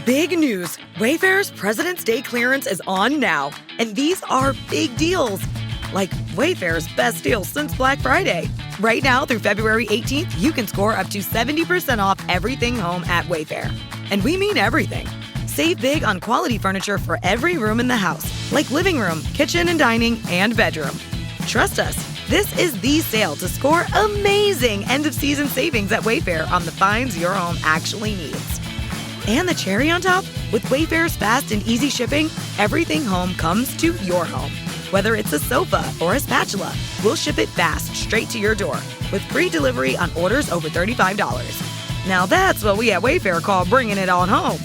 Big news! Wayfair's President's Day clearance is on now, and these are big deals. Like Wayfair's best deal since Black Friday. Right now through February 18th, you can score up to 70% off everything home at Wayfair. And we mean everything. Save big on quality furniture for every room in the house, like living room, kitchen and dining, and bedroom. Trust us, this is the sale to score amazing end-of-season savings at Wayfair on the finds your home actually needs. And the cherry on top, with Wayfair's fast and easy shipping, everything home comes to your home. Whether it's a sofa or a spatula, we'll ship it fast straight to your door with free delivery on orders over $35. Now that's what we at Wayfair call bringing it on home.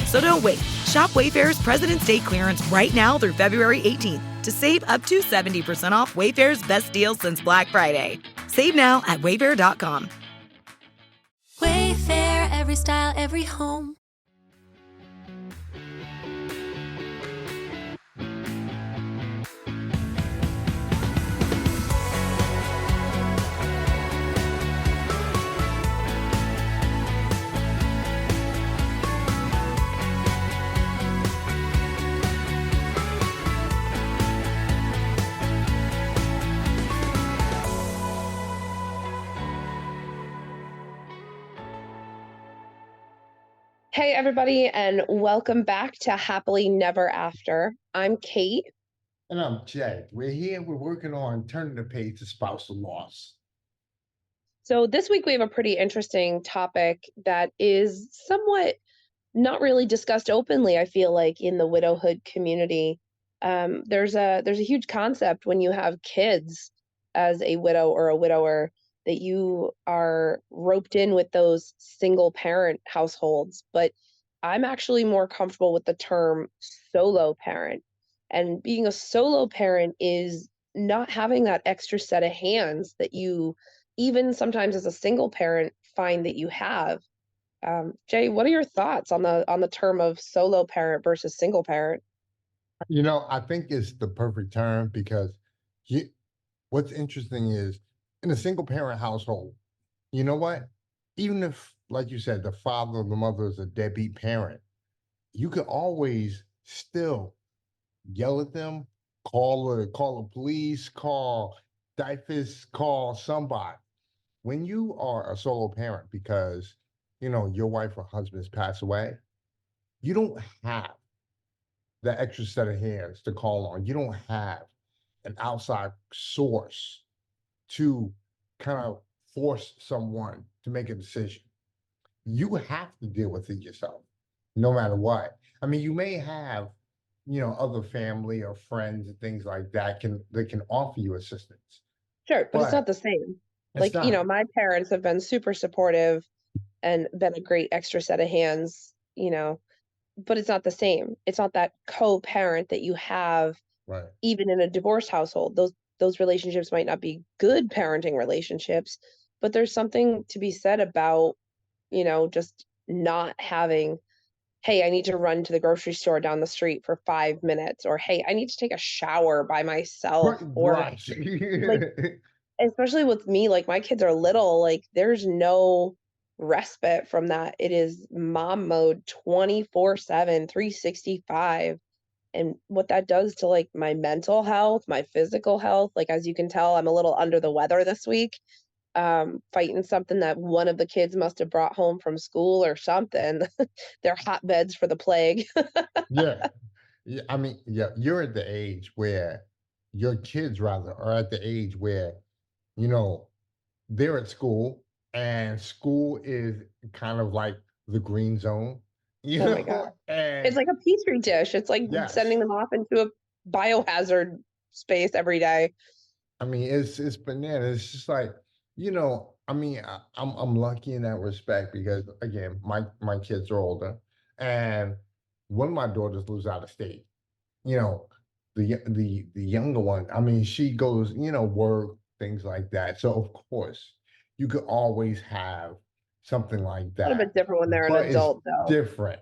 So don't wait. Shop Wayfair's President's Day clearance right now through February 18th to save up to 70% off Wayfair's best deals since Black Friday. Save now at wayfair.com. Wayfair, every style, every home. Hey, everybody, and welcome back to Happily Never After. I'm Kate. And I'm Jay. We're here. We're working on turning the page to spousal loss. So this week we have a pretty interesting topic that is somewhat not really discussed openly, I feel like, in the widowhood community. There's a huge concept when you have kids as a widow or a widower that you are roped in with those single parent households. But I'm actually more comfortable with the term solo parent. And being a solo parent is not having that extra set of hands that you, even sometimes as a single parent, find that you have. Jay, what are your thoughts on the term of solo parent versus single parent? I think it's the perfect term because what's interesting is in a single parent household, you know what? Even if, like you said, the father or the mother is a deadbeat parent, you can always still yell at them, call the police, call DIFUS, call somebody. When you are a solo parent because your wife or husband's passed away, you don't have that extra set of hands to call on. You don't have an outside source to kind of force someone to make a decision. You have to deal with it yourself, no matter what. I mean, you may have, other family or friends and things like that can offer you assistance. Sure, but it's not But the same. it's not. My parents have been super supportive and been a great extra set of hands, but it's not the same. It's not that co-parent that you have Right. even in a divorced household. Those relationships might not be good parenting relationships, but there's something to be said about, just not having, hey, I need to run to the grocery store down the street for 5 minutes, or hey, I need to take a shower by myself, or Right. like, especially with me, like my kids are little, like there's no respite from that. It is mom mode 24/7, 365. And what that does to like my mental health, my physical health, like as you can tell, I'm a little under the weather this week. Fighting something that one of the kids must have brought home from school or something. They're hotbeds for the plague. Yeah. Yeah. I mean, yeah, you're at the age where your kids rather are at the age where, you know, they're at school and school is kind of like the green zone, Oh my God. It's and like a petri dish. It's like yes, sending them off into a biohazard space every day. I mean, it's bananas. It's just like, I mean, I'm lucky in that respect because again, my kids are older, and one of my daughters lives out of state. You know, the younger one, I mean, she goes, work, things like that. So of course, you could always have something like A little bit that, different when they're an but it's adult, though. different,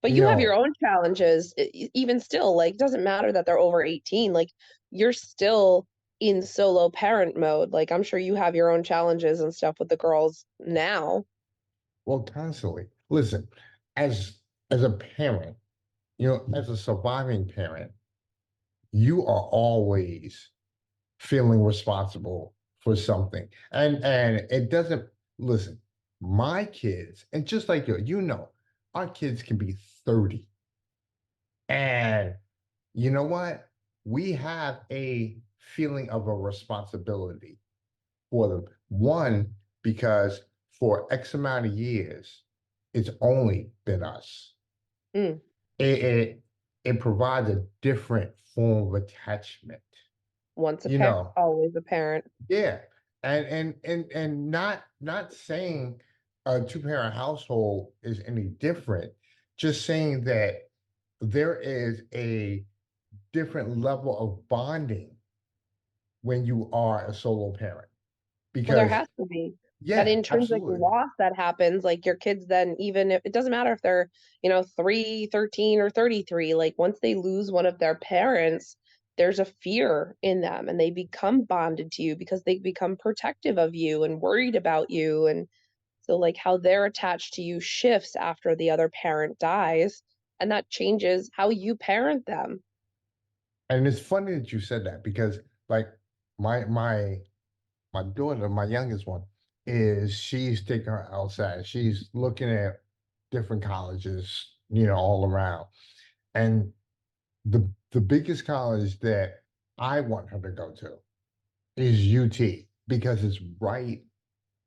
But you you have your know. own challenges, even still. Like, doesn't matter that they're over 18. Like, you're still in solo parent mode. Like, I'm sure you have your own challenges and stuff with the girls now. Well, constantly. Listen, as as a parent, as a surviving parent, you are always feeling responsible for something. And it doesn't listen, my kids, and just like our kids can be 30. And you know what? We have a feeling of a responsibility for them. One, because for X amount of years, it's only been us. Mm. It provides a different form of attachment. Once a You parent, know, always a parent. yeah. And not saying a two-parent household is any different, just saying that there is a different level of bonding when you are a solo parent. Well, there Because has to be that yeah, intrinsic absolutely. loss that happens, like, your kids then, even if it doesn't matter if they're, 3, 13, or 33, like, once they lose one of their parents, there's a fear in them, and they become bonded to you because they become protective of you and worried about you, and so, like, how they're attached to you shifts after the other parent dies, and that changes how you parent them. And it's funny that you said that because like my daughter, my youngest one, she's taking her outside. She's looking at different colleges, all around. And the biggest college that I want her to go to is UT because it's right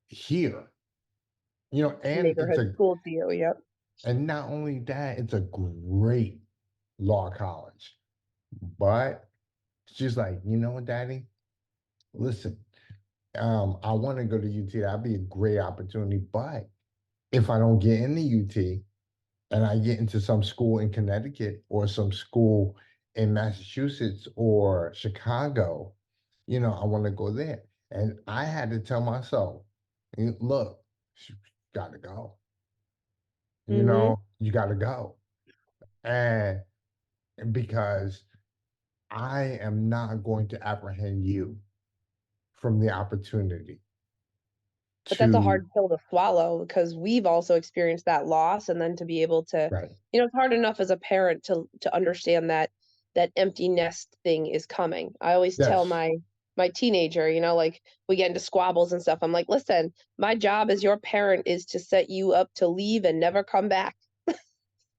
here. And it's Neighborhood school to you, yep. and not only that, it's a great law college. But she's like, you know what, Daddy? Listen, I want to go to UT. That'd be a great opportunity. But if I don't get into UT and I get into some school in Connecticut or some school in Massachusetts or Chicago, I want to go there. And I had to tell myself, look, you got to go. Mhm. You got to go. And because I am not going to apprehend you from the opportunity But that's a to, hard pill to swallow because we've also experienced that loss, and then to be able to, right. it's hard enough as a parent to understand that that empty nest thing is coming. I always tell Yes, my teenager, like, we get into squabbles and stuff. I'm like, "Listen, my job as your parent is to set you up to leave and never come back.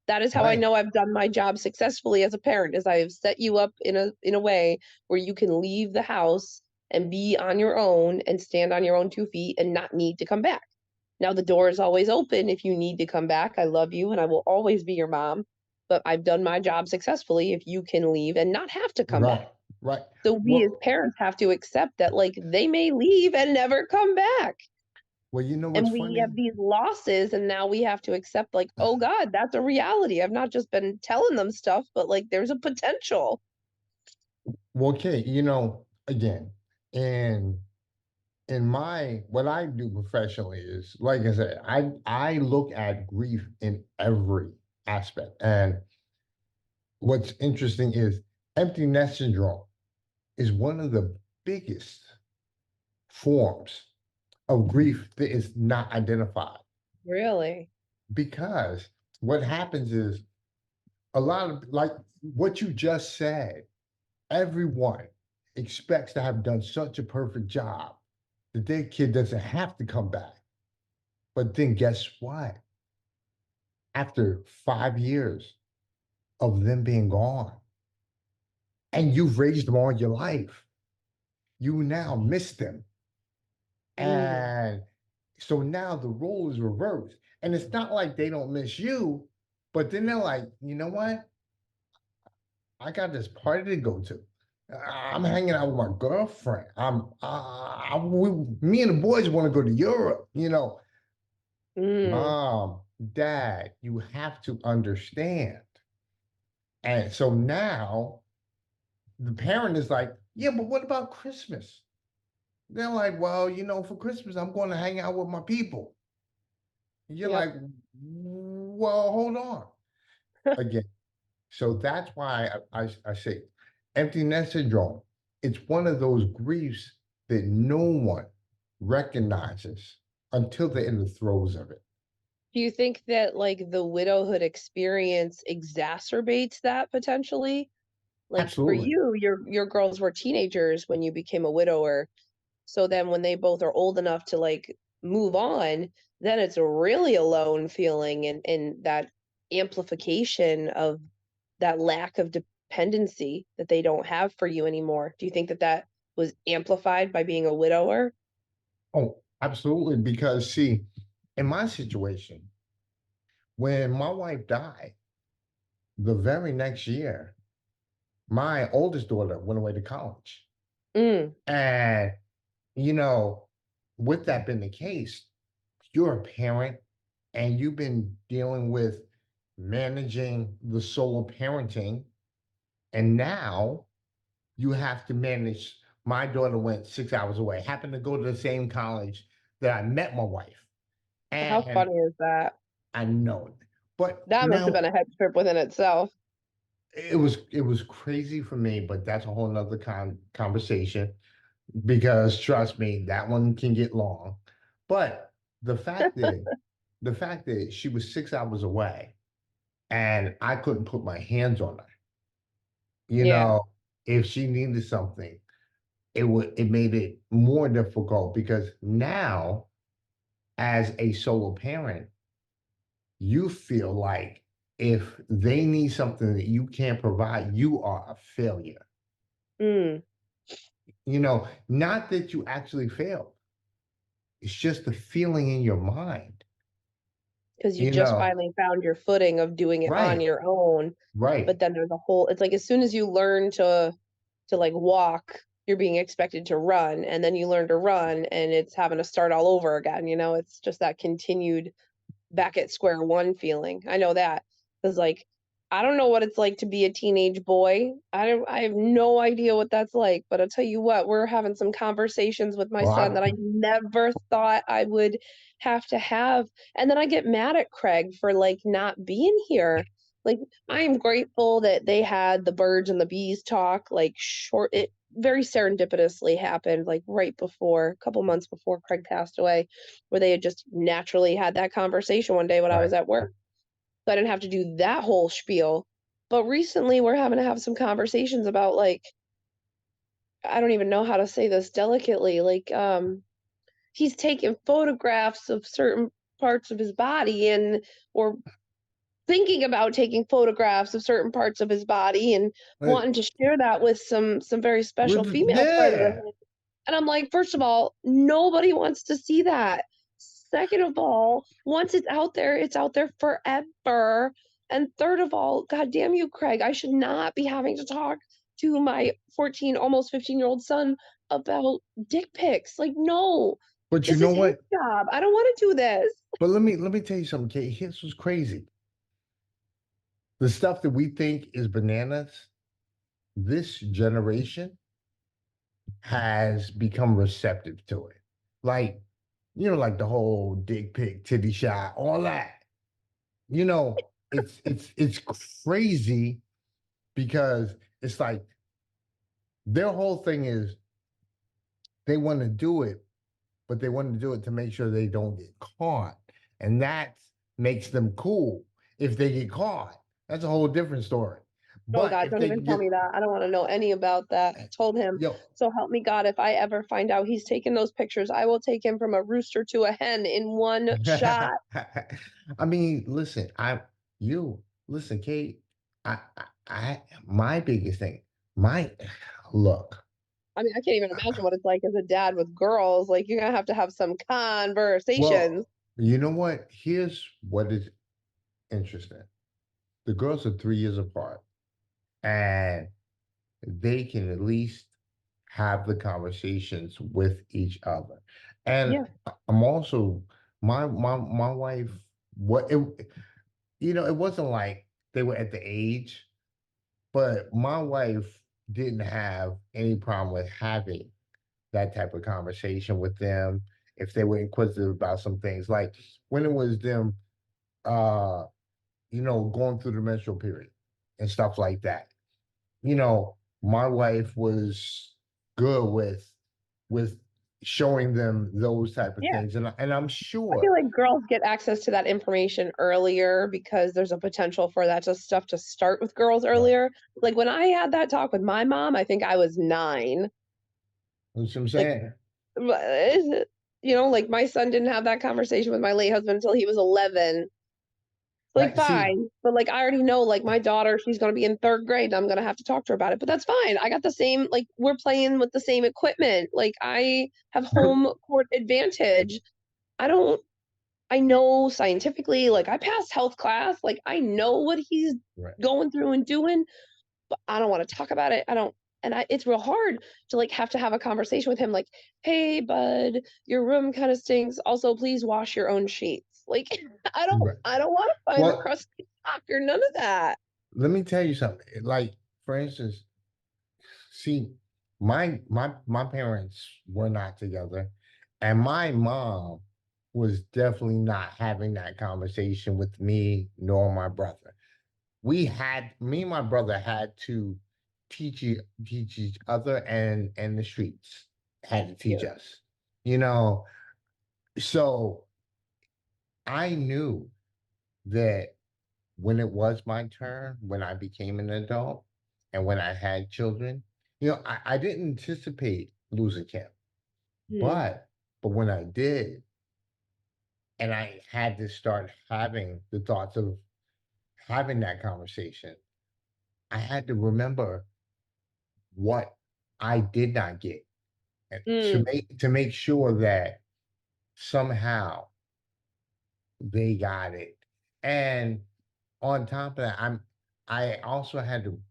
That is how I right, know I've done my job successfully as a parent, is I have set you up in a way where you can leave the house and be on your own and stand on your own 2 feet and not need to come back. Now the door is always open if you need to come back. I love you and I will always be your mom, but I've done my job successfully if you can leave and not have to come back." right, right. So we as Well, parents have to accept that, like, they may leave and never come back. you know what's And we funny? have these losses, and now we have to accept, like, "Oh god, that's a reality. I've not just been telling them stuff, but, like, there's a potential." Well, okay, again, and in my what I do professionally is like I said, I look at grief in every aspect. And what's interesting is empty nest syndrome is one of the biggest forms of grief that is not identified Really? because what happens is a lot of like what you just said, everyone expects to have done such a perfect job that their kid doesn't have to come back. But then guess what? After 5 years of them being gone, and you've raised them all your life, you now miss them. Mm, And so now the role is reversed. And it's not like they don't miss you, but then they're like, you know what? I got this party to go to. I'm hanging out with my girlfriend. Me and the boys want to go to Europe. mm, Mom, dad, you have to understand. And so now the parent is like, yeah, but what about Christmas? They're like, well, for Christmas, I'm going to hang out with my people. You're yep. like, well, hold on. Again, so that's why I say empty nest syndrome. It's one of those griefs that no one recognizes until they're in the throes of it. Do you think that, like, the widowhood experience exacerbates that potentially? Like, for Absolutely. you, your girls were teenagers when you became a widower, so then when they both are old enough to, like, move on, then it's really alone feeling and that amplification of that lack of dependency that they don't have for you anymore. Do you think that that was amplified by being a widower? Oh, absolutely. Because see, in my situation, when my wife died, the very next year, my oldest daughter went away to college. Mm, And, you know, with that being the case, you're a parent and you've been dealing with managing the solo parenting. And now you have to manage. My daughter went 6 hours away, happened to go to the same college that I met my wife. how And funny is that? I know it. But That must have now been a head trip within itself. it was crazy for me, but that's a whole nother conversation because trust me, that one can get long. But the fact that the fact that she was 6 hours away and I couldn't put my hands on her, you Yeah. know, if she needed something, it made it more difficult because now as a solo parent, you feel like if they need something that you can't provide, you are a failure. Mm. Not that you actually failed. It's just the feeling in your mind, 'Cause you you just know. finally found your footing of doing it on Right, your own, but right. then there's a whole it's like as soon as you learn to, like, walk, you're being expected to run, and then you learn to run, and it's having to start all over again, you know? It's just that continued back at square one feeling. I know that because like, I don't know what it's like to be a teenage boy. I have no idea what that's like, but I'll tell you what, we're having some conversations with my Well, son that I never thought I would have to have, and then I get mad at Craig for, like, not being here. Like, I am grateful that they had the birds and the bees talk, like, it very serendipitously happened, like, right before a couple months before Craig passed away, where they had just naturally had that conversation one day when I right. was at work. So I didn't have to do that whole spiel. But recently we're having to have some conversations about like I don't even know how to say this delicately. Like he's taking photographs of certain parts of his body and or thinking about taking photographs of certain parts of his body and But wanting to share that with some very special with female friends of yeah. his. And I'm like, first of all, nobody wants to see that. Second of all, once it's out there forever. And third of all, God damn you, Craig, I should not be having to talk to my 14, almost 15-year-old son about dick pics. Like, no, But you this know is his what? job. I don't want to do this. But let me tell you something, Kate. Here's what's crazy. The stuff that we think is bananas, this generation has become receptive to it. Like, like the whole dick pic, titty shot, all that. It's crazy because it's like their whole thing is they want to do it, but they want to do it to make sure they don't get caught. And that makes them cool. If they get caught, that's a whole different story. Oh But God, if don't they even can tell get, me that. I don't wanna know any about that. I told him, yo, "So help me God, if I ever find out he's taking those pictures, I will take him from a rooster to a hen in one shot." I mean, listen, listen, Kate, my biggest thing, my, look, I mean, I can't even imagine what it's like as a dad with girls, like, you're gonna have to have some conversations. well, you know what? Here's what is interesting. The girls are 3 years apart, and they can at least have the conversations with each other. And Yeah, I'm also my wife. What it wasn't like they were at the age, but my wife didn't have any problem with having that type of conversation with them if they were inquisitive about some things, like when it was them, uh, going through the menstrual period and stuff like that. My wife was good with showing them those type of Yeah. things. And I'm I sure, feel like girls get access to that information earlier because there's a potential for that just stuff to start with girls right, earlier. Like when I had that talk with my mom, I think I was 9. that's what I'm Like, saying. like my son didn't have that conversation with my late husband until he was 11. Like, Like, see, fine, but, like, I already know, like, my daughter, she's gonna be in 3rd grade, and I'm gonna have to talk to her about it, but that's fine. I got the same like, we're playing with the same equipment. Like, I have home court advantage. I don't I know scientifically, like, I passed health class, like, I know what he's right, going through and doing, but I don't wanna talk about it. I don't and I it's real hard to, like, have to have a conversation with him like, "Hey, bud, your room kinda stinks. Also, please wash your own sheets." Like, right. I don't wanna find the Well, crusty sock or none of that. let me tell you something. Like, for instance, see, my parents were not together, and my mom was definitely not having that conversation with me nor my brother. Me and my brother had to teach each other, and the streets had to Yeah. teach us. You know, so I knew that when it was my turn, when I became an adult and when I had children, I didn't anticipate losing him. Mm, But when I did, and I had to start having the thoughts of having that conversation, I had to remember what I did not get, and mm, to make sure that somehow they got it. And on top of that, I also had to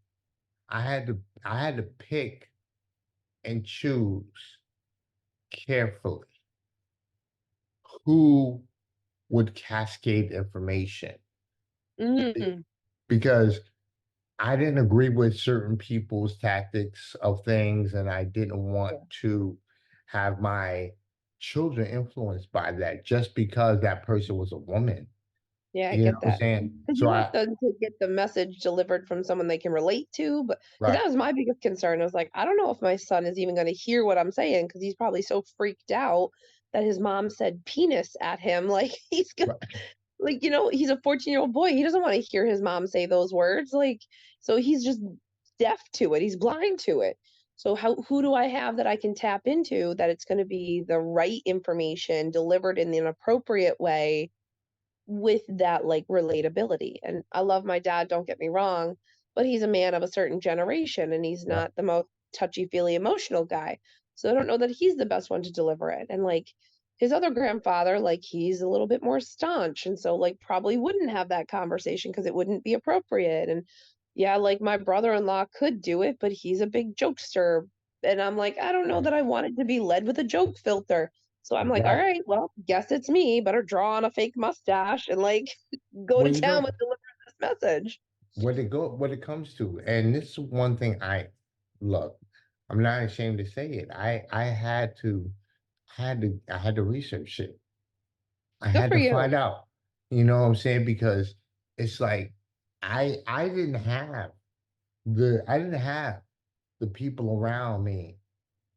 I had to pick and choose carefully who would cascade information, be- mm. because I didn't agree with certain people's tactics of things, and I didn't want Yeah. to have my children influenced by that just because that person was a woman. Yeah, I You know get what I'm that. saying? Because So you want them to get the message delivered from someone they can relate to, but because right, that was my biggest concern. I was like, "I don't know if my son is even gonna hear what I'm saying because he's probably so freaked out that his mom said penis at him." Like, right, like, he's a 14-year-old boy. He doesn't wanna hear his mom say those words, like, so he's just deaf to it. He's blind to it. So who do I have that I can tap into that it's gonna be the right information delivered in an appropriate way with that, like, relatability, and I love my dad, don't get me wrong, but he's a man of a certain generation, and he's right, not the most touchy-feely emotional guy, so I don't know that he's the best one to deliver it, and, like, his other grandfather, like, he's a little bit more staunch, and so, like, probably wouldn't have that conversation because it wouldn't be appropriate, and, yeah, like, my brother-in-law could do it, but he's a big jokester, and I'm like, "I don't know right, that I want it to be led with a joke filter." So I'm like, "All right. right, well, guess it's me. Better draw on a fake mustache and, like, go to Well, town with delivering this message." what it comes to, and this is one thing look, I'm not ashamed to say it. I had to research it. I Good had for to you. find out. You know what I'm saying? Because it's like I didn't have I didn't have the people around me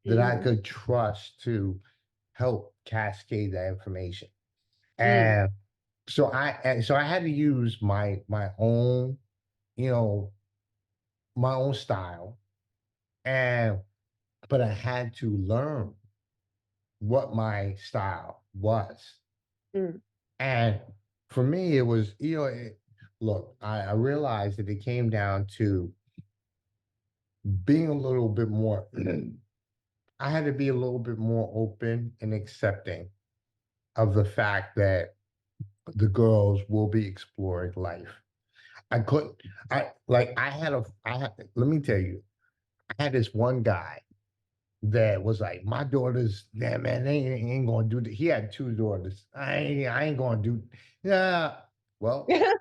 that I Mhm. could trust to help cascade that information. Mm, And so I had to use my own, you know, my own style, and but I had to learn what my style was. mm, And for me, it was, look, I realized that it came down to being a little bit more, I had to be a little bit more open and accepting of the fact that the girls will be exploring life. I couldn't, let me tell you, I had this one guy that was like, my daughters, yeah, man, they ain't gonna do that. He had 2 daughters. I ain't gonna do. Yeah. Well, mm.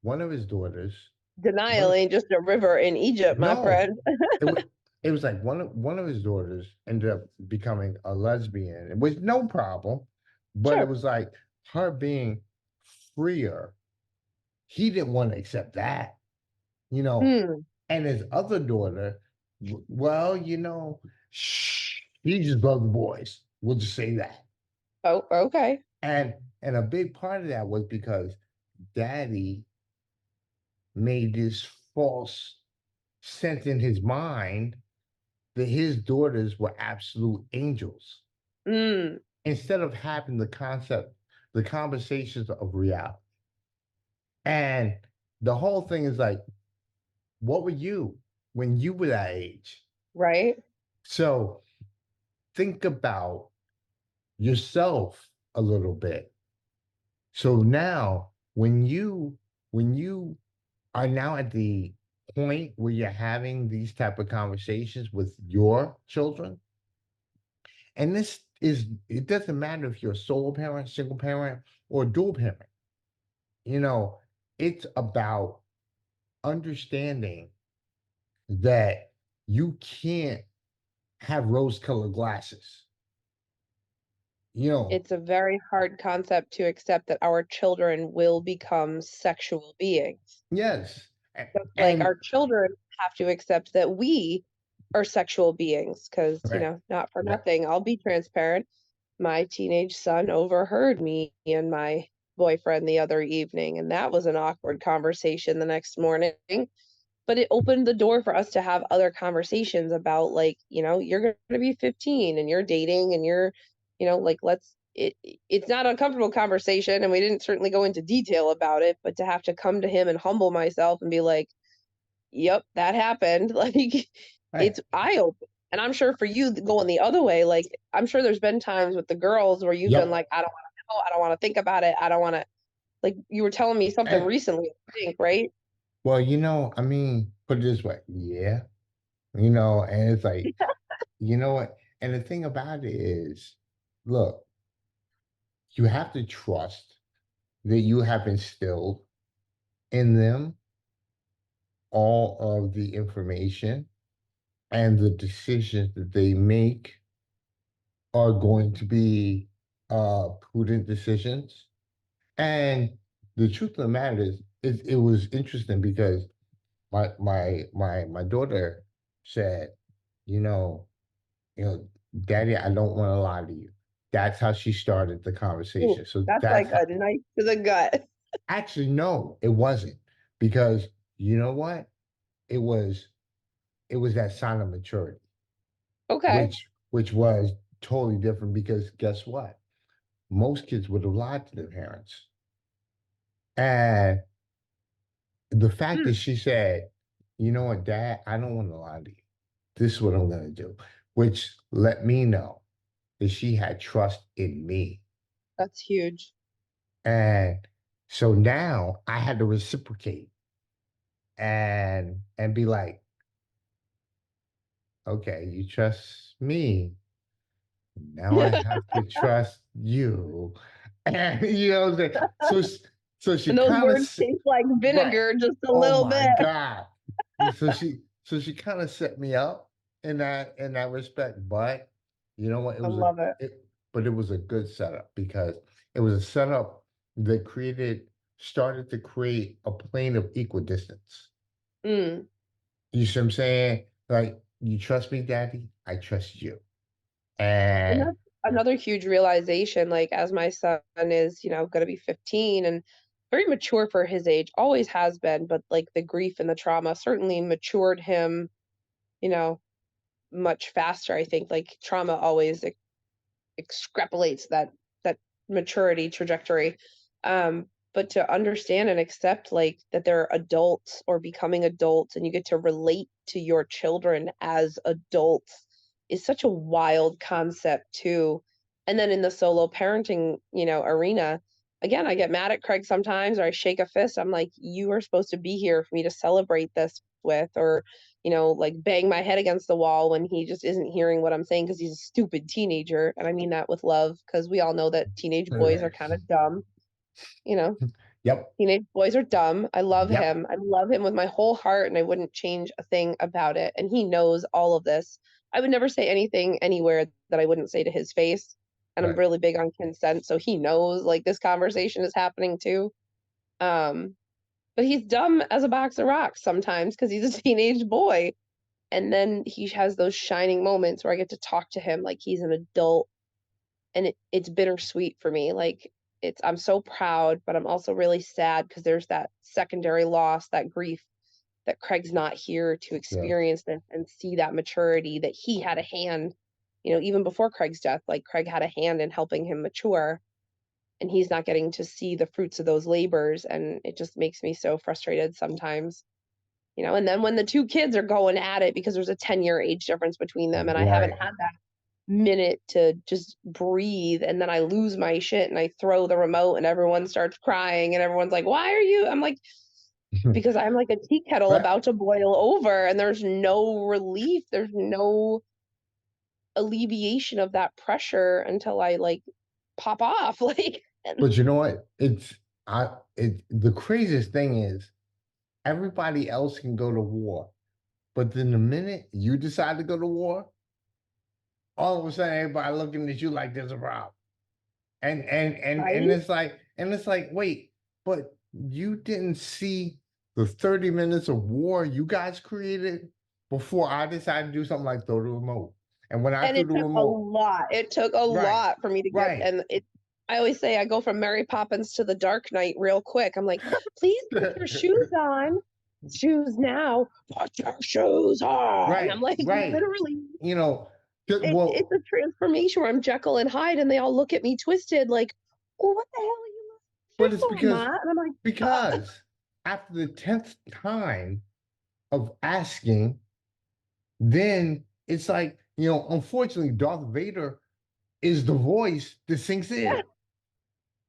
one of his daughters, Denial one ain't just a river in Egypt, my no, friend. it was it was like one of his daughters ended up becoming a lesbian. It was no problem, but it Sure. was like her being freer. He didn't want to accept that, you know. Mm, And his other daughter, well, she just loved the boys. We'll just say that. Oh, okay. And a big part of that was because daddy made this false sense in his mind that his daughters were absolute angels Mm, instead of having the conversations of reality. And the whole thing is like, what were you when you were that age? right. So think about yourself a little bit. So now when you are now at the point where you're having these type of conversations with your children, and this is it doesn't matter if you're a solo parent, single parent, or dual parent, you know, it's about understanding that you can't have rose-colored glasses. You know, It's a very hard concept to accept that our children will become sexual beings. yes. Just like And our children have to accept that we are sexual beings, because, right, not for right, nothing, I'll be transparent. My teenage son overheard me and my boyfriend the other evening, and that was an awkward conversation the next morning. But it opened the door for us to have other conversations about, like, you're going to be 15 and you're dating and you're, like, it's not a comfortable conversation, and we didn't certainly go into detail about it, but to have to come to him and humble myself and be like, yep, that happened. Like, right. it's eye open. And I'm sure for you going the other way, like, I'm sure there's been times with the girls where you've been Yep. like, I don't want to know, I don't want to think about it, I don't want to, like, you were telling me something And recently, I think, right? well, I mean, put it this way, yeah, and it's like, you know what? And the thing about it is, look, you have to trust that you have instilled in them all of the information and the decisions that they make are going to be prudent decisions. And the truth of the matter is, it was interesting because my daughter said, you know, you know, Daddy, I don't want to lie to you. That's how she started the Ooh, conversation. So that's like that's how, a knife to the gut. actually no, it wasn't because you know what? It was it was that sign of maturity, Okay. which was totally different because guess what? Most kids would have lied to their parents. And the fact that Mm, she said, you know what, Dad, I don't want to lie to you. This is what I'm gonna do, which let me know that she had trust in me. that's huge. And so now I had to reciprocate and be like, okay, you trust me. Now I have to trust you. And so she And those kind of words taste like right. vinegar just a Oh little my bit. God. So she kind of set me up in that respect. But you know what? I love it. But it was a good setup because it was a setup that started to create a plane of equal distance. Mm. You see what I'm saying? Like, you trust me, Daddy? I trust you. And And that's another huge realization, like, as my son is, gonna be 15 and very mature for his age, always has been, but, like, the grief and the trauma certainly matured him, you know, much faster, I think. Like, trauma always extrapolates that maturity trajectory. But to understand and accept, like, that they're adults or becoming adults and you get to relate to your children as adults is such a wild concept too. And then in the solo parenting, arena, again, I get mad at Craig sometimes or I shake a fist. I'm like, you are supposed to be here for me to celebrate this with, or like, bang my head against the wall when he just isn't hearing what I'm saying because he's a stupid teenager. And I mean that with love, because we all know that teenage boys are kind of dumb. You know, yep, teenage boys are dumb. I love yep, him. I love him with my whole heart, and I wouldn't change a thing about it. And he knows all of this. I would never say anything anywhere that I wouldn't say to his face. And I'm right. really big on consent, so he knows, like, this conversation is happening too. Um, but he's dumb as a box of rocks sometimes because he's a teenage boy. And then he has those shining moments where I get to talk to him like he's an adult and it's bittersweet for me. Like, I'm so proud, but I'm also really sad because there's that secondary loss, that grief that Craig's not here to Yeah. experience this and see that maturity that he had a hand, even before Craig's death, like Craig had a hand in helping him mature, and he's not getting to see the fruits of those labors, and it just makes me so frustrated sometimes. And then when the two kids are going at it because there's a 10-year age difference between them, and I haven't Right. had that minute to just breathe, and then I lose my shit and I throw the remote and everyone starts crying and everyone's like, "Why are you?" I'm like, "Because I'm like a tea kettle But about to boil over and there's no relief. There's no alleviation of that pressure until I like pop off." Like, and you know what? The craziest thing is everybody else can go to war, but then the minute you decide to go to war, all of a sudden everybody looking at you like there's a problem. And right? it's like, wait, but you didn't see the 30 minutes of war you guys created before I decided to do something like throw the remote. And when I And threw it the took a remote, lot. It took a right, lot for me to get, right. and I always say I go from Mary Poppins to the Dark Knight real quick. I'm like, "Please put your shoes on. Shoes now. Put your shoes on." I'm Right, like, right. literally, You know, it's well, a transformation where I'm Jekyll and Hyde, and they all look at me twisted, like, "Well, what the hell are you looking but shit it's for, Ma?" And I'm like, because after the 10th time of asking, then it's like, unfortunately, Darth Vader is the voice that sinks "Yeah, in.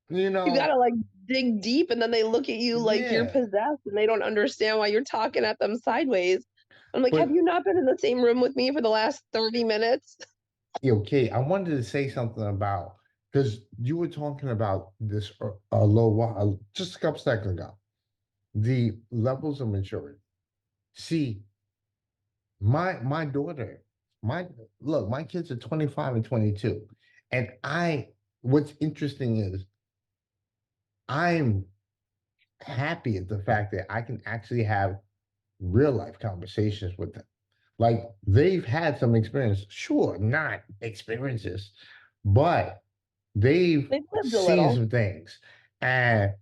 You you know, gotta like dig deep," and then they look at you like you're yeah. possessed, and they don't understand why you're talking at them sideways. I'm like, "Have But you not been in the same room with me for the last 30 minutes?" okay, I wanted to say something about because you were talking about this a little while, just a couple seconds ago, the levels of maturity. See, my daughter, my look, my kids are 25 and 22. And what's interesting is I'm happy at the fact that I can actually have real life conversations with them. Like they've had some experience, sure, not experiences, but they've They've lived a seen little. some things. And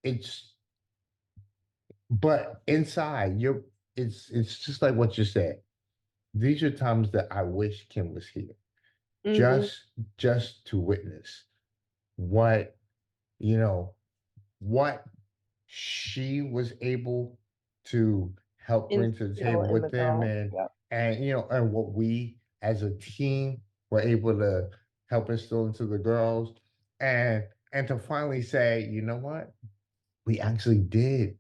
it's but inside it's just like what you said. These are times that I wish Kim was here Mhm. just just to witness what you know what she was able to help bring to the Instill table in the with them, girl. and Yep. and what we as a team were able to help instill into the girls, and to finally say, you know what, we actually did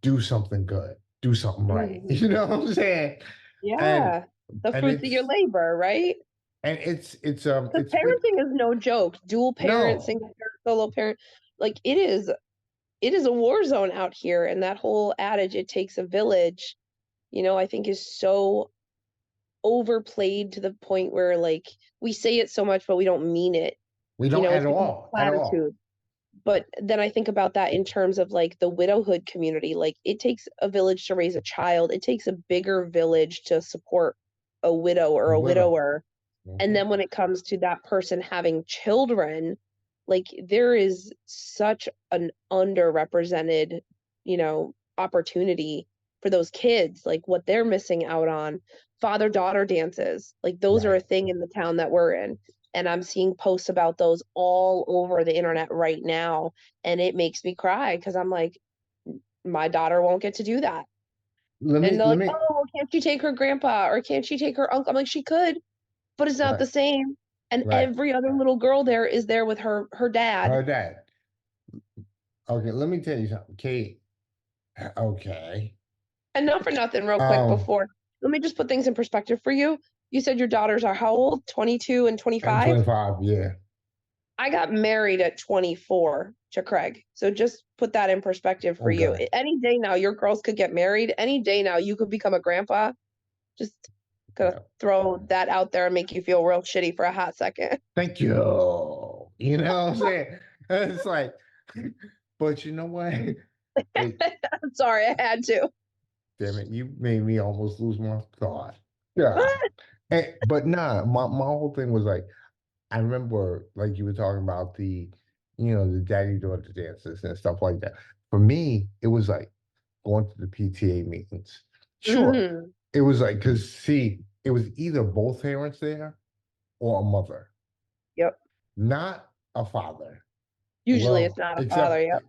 do something good, do something right. Mhm. You know what I'm saying? And Yeah. The and fruits of your it's labor, right? Because it's been parenting is no joke. Dual parent, no, single parent, solo parent, like it is a war zone out here, and that whole adage, "It takes a village," I think is so overplayed to the point where, like, we say it so much, but we don't mean it. we don't It's at become a all, at all. platitude. But then I think about that in terms of, like, the widowhood community, like, it takes a village to raise a child, it takes a bigger village to support a widow or a Widow. widower, and Mhm. then when it comes to that person having children, like, there is such an underrepresented, opportunity for those kids, like, what they're missing out on. Father-daughter dances, like, those are a Right. thing in the town that we're in, and I'm seeing posts about those all over the internet right now, and it makes me cry because 'cause I'm like, "My daughter won't get to do that." Let And me they're let like, me "Oh, well, can't she take her grandpa or can't she take her uncle?" I'm like, "She could, but it's not right, the same." And right. every other little girl there is there with her dad. Heard that. Okay, let me tell you something, Kate. Okay. And not for nothing, real quick Um, before, let me just put things in perspective for you. You said your daughters are how old? 22 and and 25? 25, yeah. I got married at 24 to Craig. So just put that in perspective for you. Okay. Any day now, your girls could get married. Any day now, you could become a grandpa. Just gonna Yeah. throw that out there and make you feel real shitty for a hot second. Thank you. You know what I'm saying? It's like, but you know what? It I'm sorry, I had to. damn it, you made me almost lose my thought. Yeah. But nah, my whole thing was like, I remember, like you were talking about the daddy daughter dances and stuff like that. For me, it was like going to the PTA meetings. Sure, Mhm. it was like because see, it was either both parents there or a mother, Yep. not a father. Usually it's Well, not a father, except yep.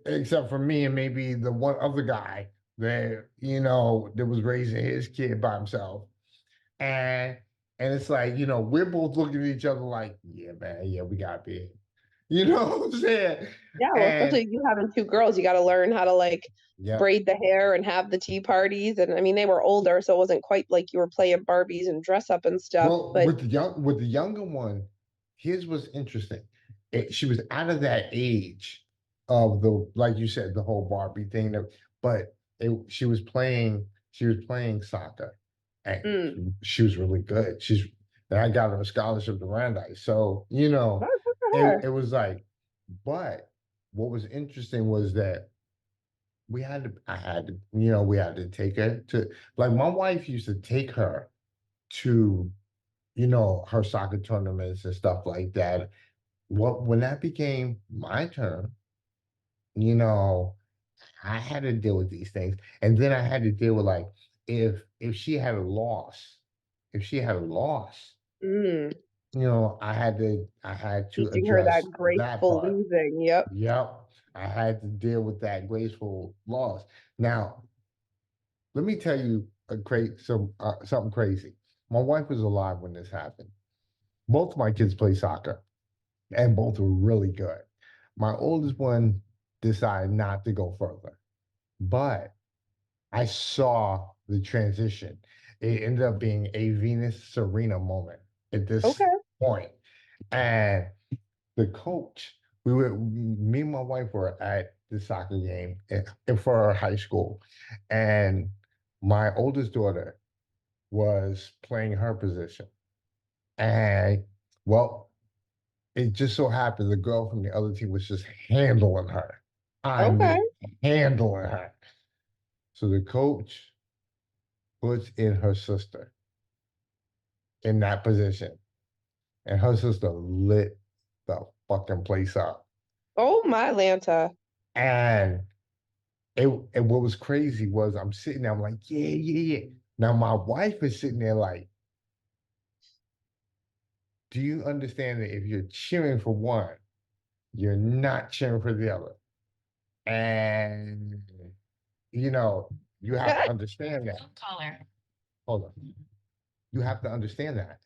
except for me and maybe the one other guy that that was raising his kid by himself, and it's like we're both looking at each other like, yeah, man, yeah, we got big, what I'm saying? Yeah, well, And especially you having 2 girls, you gotta learn how to, like, yeah, braid the hair and have the tea parties, and, I mean, they were older, so it wasn't quite like you were playing Barbies and dress up and stuff, well, but with the younger one, his was interesting. She was out of that age of the like you said the whole Barbie thing, but she was playing soccer, and mm, she was really good. And I got her a scholarship to Brandeis, so oh, good for her. it was like, but what was interesting was that we had to take her to, like, my wife used to take her to her soccer tournaments and stuff like that. When that became my turn, you know, I had to deal with these things. And then I had to deal with, like, if she had a loss, if she had a loss, Mm, I had to teaching her address that that graceful part. losing, yep. Yep. I had to deal with that graceful loss. Now, let me tell you something crazy. My wife was alive when this happened. Both of my kids play soccer, and both were really good. My oldest one decided not to go further, but I saw the transition. It ended up being a Venus Serena moment at this Okay, point. And the coach, me and my wife were at the soccer game for our high school. And my oldest daughter was playing her position. And well, it just so happened the girl from the other team was just handling her. I okay. mean, handling her. So the coach puts in her sister in that position, and her sister lit the fucking place up. Oh my Lanta. And and what was crazy was I'm sitting there, I'm like, yeah, yeah, yeah. Now my wife is sitting there like, do you understand that if you're cheering for one, you're not cheering for the other? And you know, you have to understand that. Hold on. You have to understand that.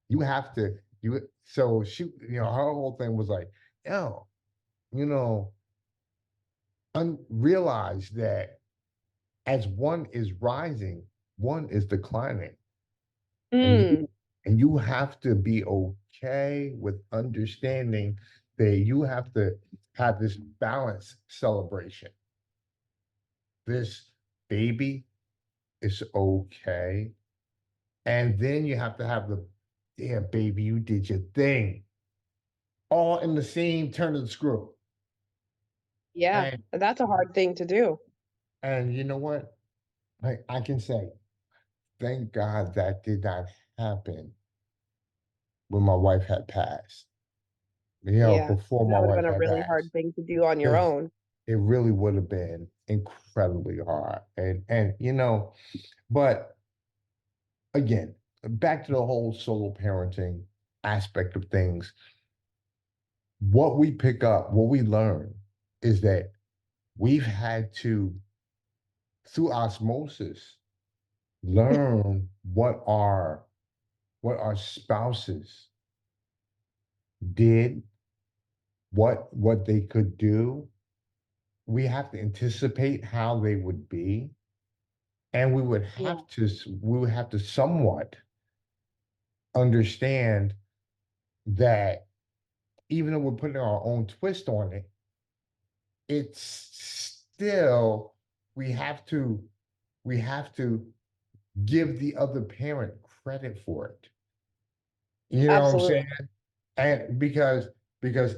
You have to you so she her whole thing was like, oh, you know, realize that as one is rising, one is declining. And Mm, you have to be okay with understanding that you have to have this balanced celebration. This baby is okay. And then you have to have the, yeah, baby, you did your thing, all in the same turn of the screw. yeah, And that's a hard thing to do. you know what? I can say, thank God that did not happen when my wife had passed. Yeah, Before 'cause my that would've wife been a had really hard passed, thing to do on your because own. it really would have been incredibly hard. And but again, back to the whole solo parenting aspect of things, what we pick up, what we learn is that we've had to, through osmosis, learn what our spouses did, what they could do. We have to anticipate how they would be, and Yeah, we would have to somewhat understand that even though we're putting our own twist on it, it's still we have to we have to give the other parent credit for it. You know what I'm absolutely. saying? And because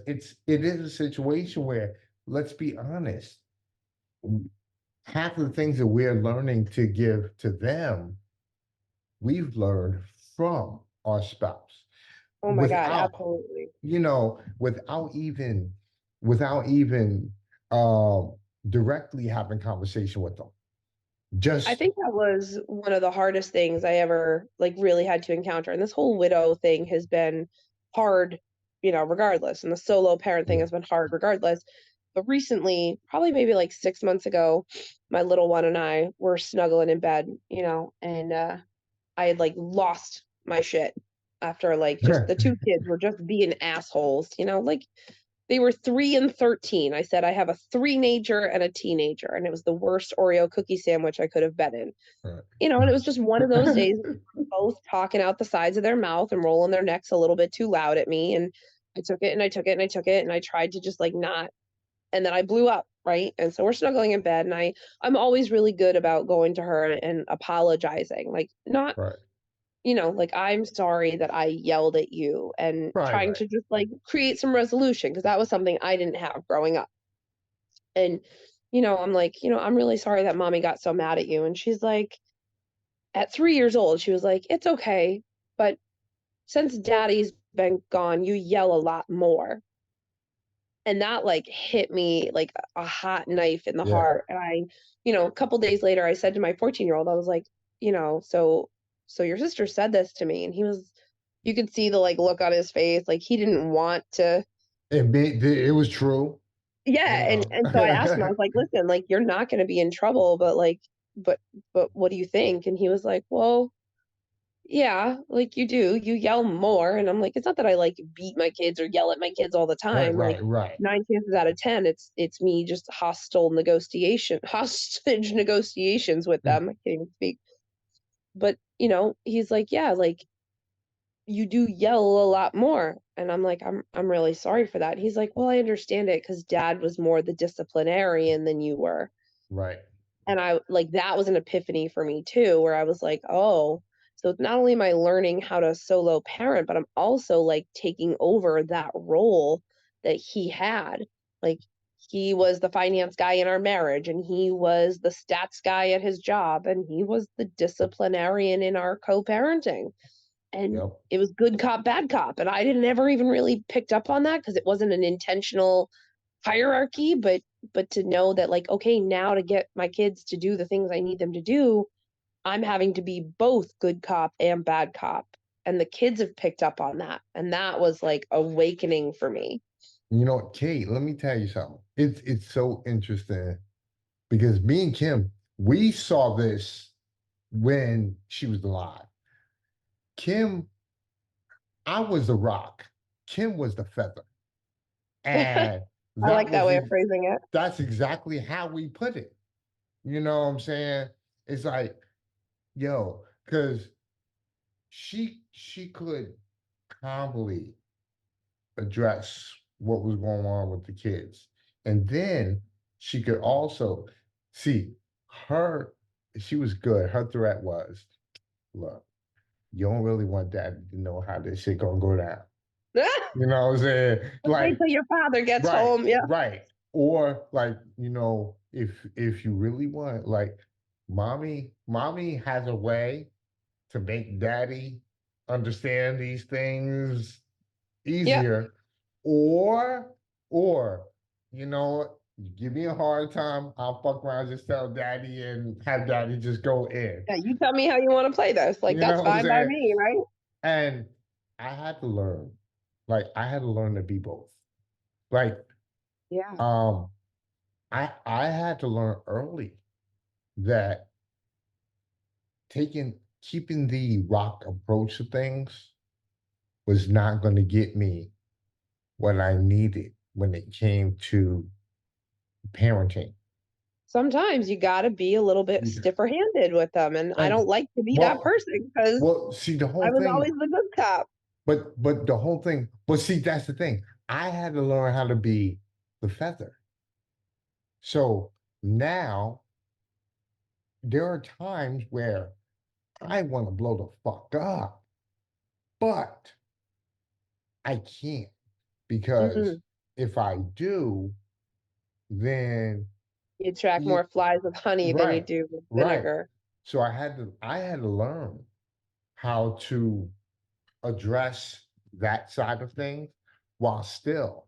it is a situation where, let's be honest, half of the things that we're learning to give to them, we've learned from our spouse. Oh my God, without, absolutely. without even um directly having conversation with them. I Just think that was one of the hardest things I ever, like, really had to encounter, and this whole widow thing has been hard, regardless, and the solo parent thing yeah. has been hard regardless. But recently, probably maybe, like, 6 months ago, my little one and I were snuggling in bed, and, I had, like, lost my shit after, like, just the 2 kids were just being assholes, like, they were 3 and 13. I said, "I have a three-nager and a teenager," and it was the worst Oreo cookie sandwich I could have been in. Right. And it was just one of those days, both talking out the sides of their mouth and rolling their necks a little bit too loud at me, and I took it, and I took it, and I took it, and I tried to just, like, not, and then I blew up, right? And so we're snuggling in bed, and I'm always really good about going to her and apologizing, like, not, Right. like, "I'm sorry that I yelled at you," and Right. trying Right. to just, like, create some resolution because that was something I didn't have growing up. And, I'm like, "I'm really sorry that mommy got so mad at you." And she's like, at 3 years old, she was like, "It's okay, but since daddy's been gone, you yell a lot more." And that, like, hit me like a hot knife in the Yeah. heart. And a couple days later, I said to my 14-year-old, I was like, "So your sister said this to me." And you could see the, like, look on his face, like he didn't want to. It was true, you Yeah, and know. so I asked him, I was like, "Listen, like, you're not gonna be in trouble, but, like, but what do you think?" And he was like, "Well, yeah, like, you yell more." And I'm like, "It's not that I, like, beat my kids or yell at my kids all the Right, time, like, right, right. 9 chances out of 10, it's me just hostile negotiation hostage negotiations with Mm. them." I can't even speak. But, he's like, "Yeah, like, you do yell a lot more." And I'm like, I'm really sorry for that." He's like, "Well, I understand it because dad was more the disciplinarian than you were." Right. And I like, that was an epiphany for me too, where I was like, "Oh, so not only am I learning how to solo parent, but I'm also, like, taking over that role that he had." Like, he was the finance guy in our marriage, and he was the stats guy at his job, and he was the disciplinarian in our co-parenting. And Yep. it was good cop, bad cop, and I didn't ever even really picked up on that because it wasn't an intentional hierarchy. But to know that, like, okay, now to get my kids to do the things I need them to do, I'm having to be both good cop and bad cop, and the kids have picked up on that, and that was, like, awakening for me. Kate, let me tell you something. It's so interesting because me and Kim, we saw this when she was alive. Kim, I was the rock. Kim was the feather. And I that like that was way of ex- phrasing it. that's exactly how we put it. You know what I'm saying? It's like, yo, because she could calmly address what was going on with the kids. And then she could also see her, she was good. Her threat was, look, you don't really want daddy to know how this shit gonna go down. You know what I'm saying? Wait Like, till your father gets right, home. Yeah. right. Or like, if you really want, like, mommy has a way to make daddy understand these things Yep. easier. Or, or, you give me a hard time, I'll fuck around, just tell daddy and have daddy just go in. Yeah, you tell me how you wanna play this, like, You that's know what I'm fine by saying? me, right? And I had to learn, I had to learn to be both. Like, Yeah. um, I had to learn early that keeping the rock approach to things was not going to get me what I needed when it came to parenting. Sometimes you gotta be a little bit Yeah. stiffer handed with them, and I And don't like to be that well, person because see the I whole was thing, always the good cop. but the whole thing, but see that's the thing. I had to learn how to be the feather. So now there are times where I want to blow the fuck up, but I can't because Mhm. if I do, then You attract you more flies with honey than you right, do with right. vinegar. So I had to learn how to address that side of things while still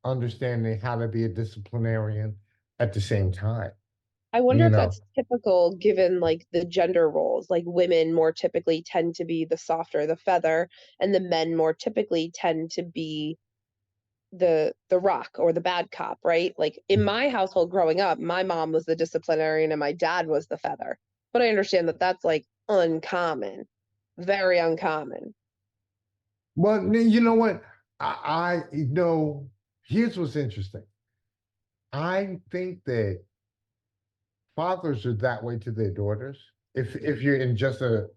understanding how to be a disciplinarian at the same time. I wonder You if know, that's typical given like the gender roles. Like women more typically tend to be the softer, the feather, and the men more typically tend to be the rock or the bad cop, right? Like in my household growing up, my mom was the disciplinarian and my dad was the feather. But I understand that that's like uncommon, very uncommon. well, you know what? You know, here's what's interesting. I think that fathers are that way to their daughters. If you're in just a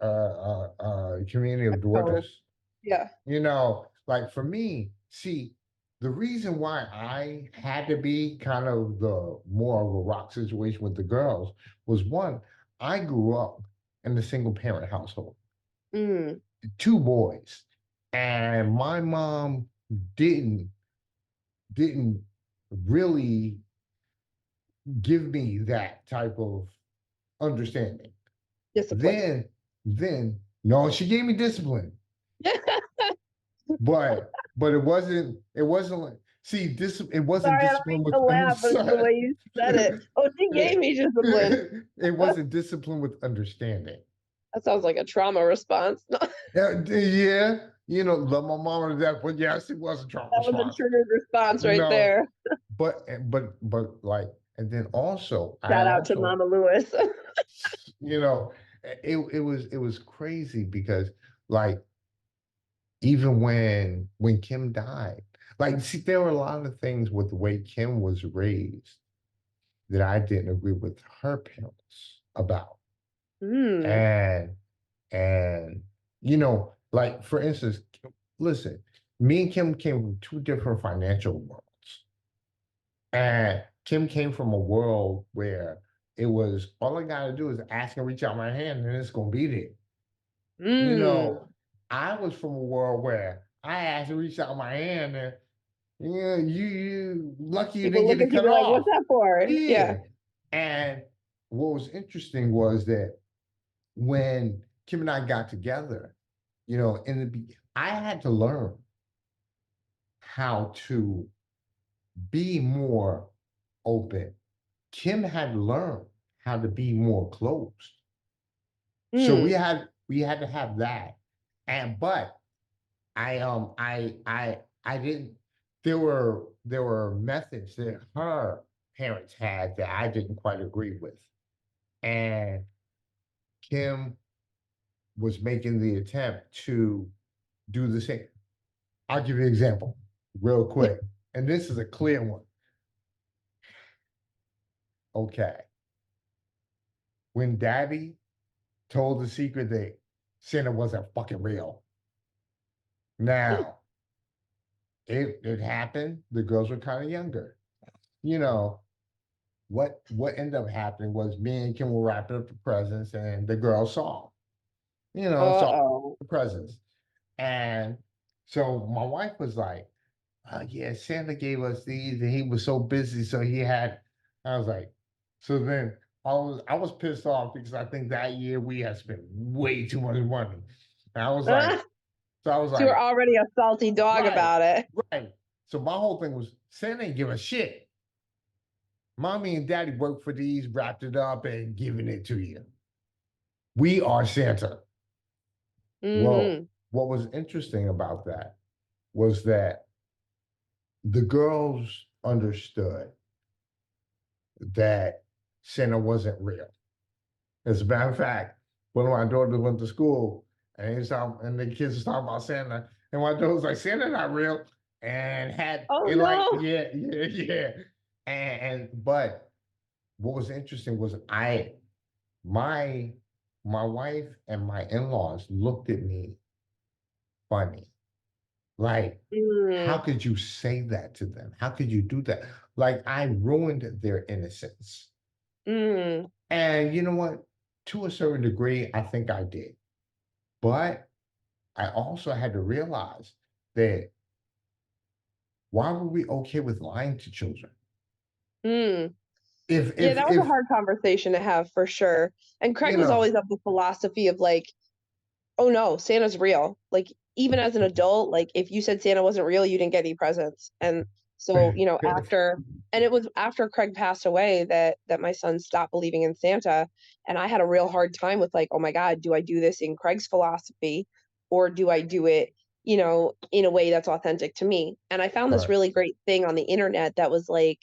community of So daughters, yeah. you know, like for me, see, the reason why I had to be kind of the more of a rock situation with the girls was one, I grew up in a single parent household, Mm, two boys, and my mom didn't didn't really give me that type of understanding. discipline. Then no, she gave me discipline, but it wasn't like see this it wasn't Sorry, I don't discipline mean with to laugh, but it's the way you said it. Oh, she gave me discipline. it wasn't discipline with understanding. That sounds like a trauma response. No, Yeah, you know, love my mom to death, but yes, it was a trauma that was a response. triggered response You right know, there. but like, and then also, I Shout out to also, Mama Lewis. you know, it was crazy because like even when Kim died, like see, there were a lot of things with the way Kim was raised that I didn't agree with her parents about. Mm, And and you know, like for instance, listen, me and Kim came from two different financial worlds. And Kim came from a world where it was all I gotta do is ask and reach out my hand and it's gonna be there. You mm. know, I was from a world where I asked and reached out my hand and yeah, you lucky you People didn't get look it at you cut be like, "What's off. that for?" Yeah. Yeah. And what was interesting was that when Kim and I got together, you know, I had to learn how to be more open. Kim had learned how to be more closed. So we Mm. had we had to have that. And but I didn't there were methods that her parents had that I didn't quite agree with. And Kim was making the attempt to do the same. I'll give you an example real quick. And this is a clear one. Okay. When daddy told the secret that Santa wasn't fucking real. Now, it happened. The girls were kind of younger. You know, what ended up happening was me and Kim were wrapping up the presents and the girls saw Uh-oh. the presents. And so my wife was like, oh yeah, Santa gave us these and he was so busy. So I was like, so then I was pissed off because I think that year we had spent way too much money. And I was like, Ah, so I was so you're like, already a salty dog right, about it. right. So my whole thing was Santa ain't give a shit. Mommy and daddy worked for these, wrapped it up, and giving it to you. We are Santa. Well, Hmm. what was interesting about that was that the girls understood that Santa wasn't real. As a matter of fact, one of my daughters went to school and the kids was talking about Santa, and my daughter was like, Santa not real. And had Oh it like, no. yeah, yeah, yeah. But what was interesting was my my wife and my in-laws looked at me funny. Like, how Mm, could you say that to them? How could you do that? Like I ruined their innocence. mm. And you know what? To a certain degree, I think I did. But I also had to realize that why were we okay with lying to children? Mm. If Yeah, if that was a if hard conversation to have for sure. And Craig you was know, always of the philosophy of like, oh no, Santa's real. Like even as an adult, like if you said Santa wasn't real, you didn't get any presents. And so, and it was after Craig passed away that my son stopped believing in Santa. And I had a real hard time with like, oh my God, do I do this in Craig's philosophy, or do I do it, in a way that's authentic to me? And I found this Right. really great thing on the internet that was like,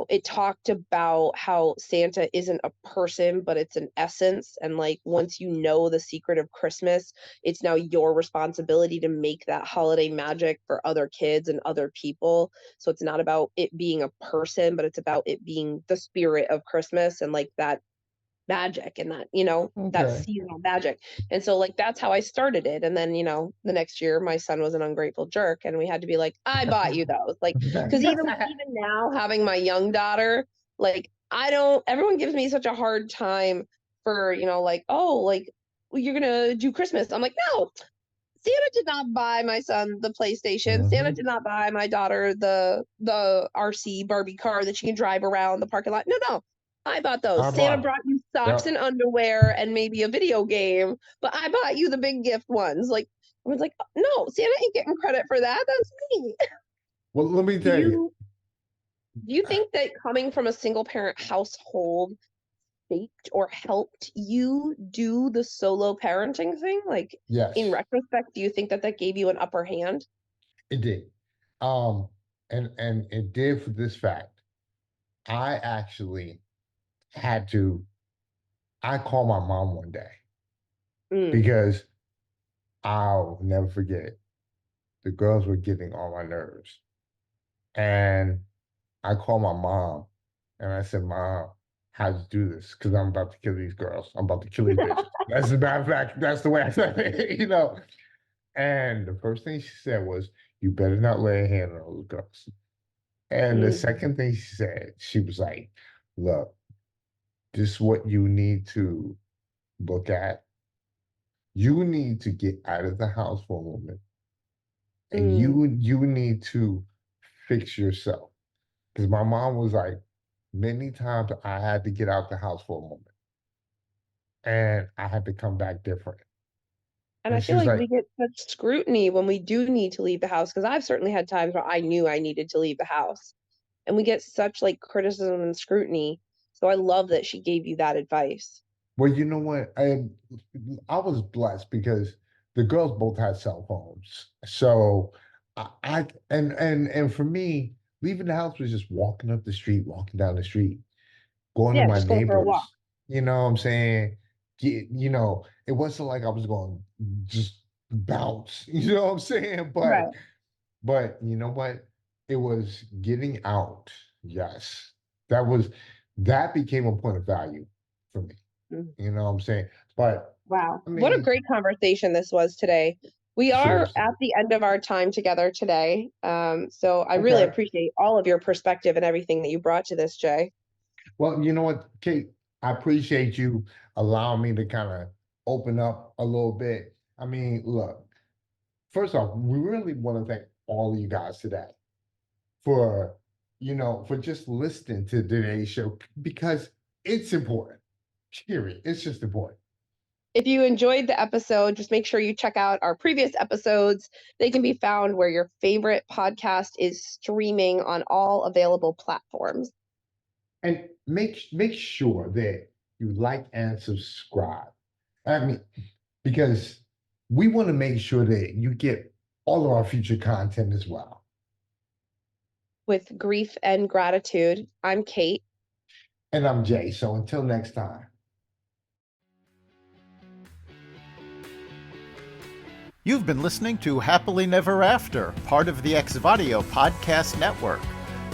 it talked about how Santa isn't a person, but it's an essence. And like, once you know the secret of Christmas, it's now your responsibility to make that holiday magic for other kids and other people. So it's not about it being a person, but it's about it being the spirit of Christmas and like that magic and that, that Okay. seasonal magic. And so like that's how I started it. And then, the next year my son was an ungrateful jerk and we had to be like, I bought you those. Like, because even now having my young daughter, like everyone gives me such a hard time for, like, oh, like, well, you're gonna do Christmas. I'm like, no, Santa did not buy my son the PlayStation. Santa Mhm. did not buy my daughter the RC Barbie car that she can drive around the parking lot. No, no. I bought those. I Santa bought it. brought you socks and Yep. underwear and maybe a video game, but I bought you the big gift ones. Like I was like, no, Santa ain't getting credit for that. That's me. Well, let me Do tell you. you think that coming from a single parent household shaped or helped you do the solo parenting thing? Like in Yes, retrospect, do you think that that gave you an upper hand? it did. Um, and it did for this fact. I actually had to. I called my mom one day Mm, because I'll never forget it. The girls were getting on my nerves, and I called my mom, and I said, "Mom, how'd you do this? Because I'm about to kill these girls. I'm about to kill these bitches." As a matter of fact, that's the way I said it. And the first thing she said was, "You better not lay a hand on those girls." And the mm, second thing she said, she was like, "Look, this is what you need to look at. You need to get out of the house for a moment, and mm. you need to fix yourself." Because my mom was like, many times I had to get out the house for a moment, and I had to come back different. And I And she feel was like like, we get such scrutiny when we do need to leave the house, because I've certainly had times where I knew I needed to leave the house, and we get such like criticism and scrutiny. So I love that she gave you that advice. "Well, you know what? I was blessed because the girls both had cell phones, so I and for me, leaving the house was just walking up the street, walking down the street, going to Yeah, my just going for a walk. neighbors. You know what I'm saying? It wasn't like I was going just bounce. You know what I'm saying? But Right. but you know what? It was getting out. Yes, that became a point of value for me. Mm. You know what I'm saying? But Wow. I What a mean, great conversation this was today. We are seriously. at the end of our time together today. So I really Okay. appreciate all of your perspective and everything that you brought to this, Jay. Well, you know what, Kate? I appreciate you allowing me to kind of open up a little bit. I mean, look, first off, we really want to thank all of you guys today for, for just listening to today's show because it's important. Period. It's just important. If you enjoyed the episode, just make sure you check out our previous episodes. They can be found where your favorite podcast is streaming on all available platforms. And make sure that you like and subscribe. I mean, because we want to make sure that you get all of our future content as well. With grief and gratitude, I'm Kate. And I'm Jay. So until next time. You've been listening to Happily Never After, part of the Xvadio podcast network.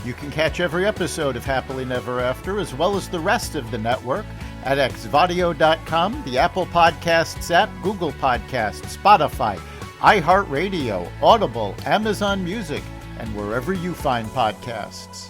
You can catch every episode of Happily Never After, as well as the rest of the network, at xvadio.com, the Apple Podcasts app, Google Podcasts, Spotify, iHeartRadio, Audible, Amazon Music, and wherever you find podcasts.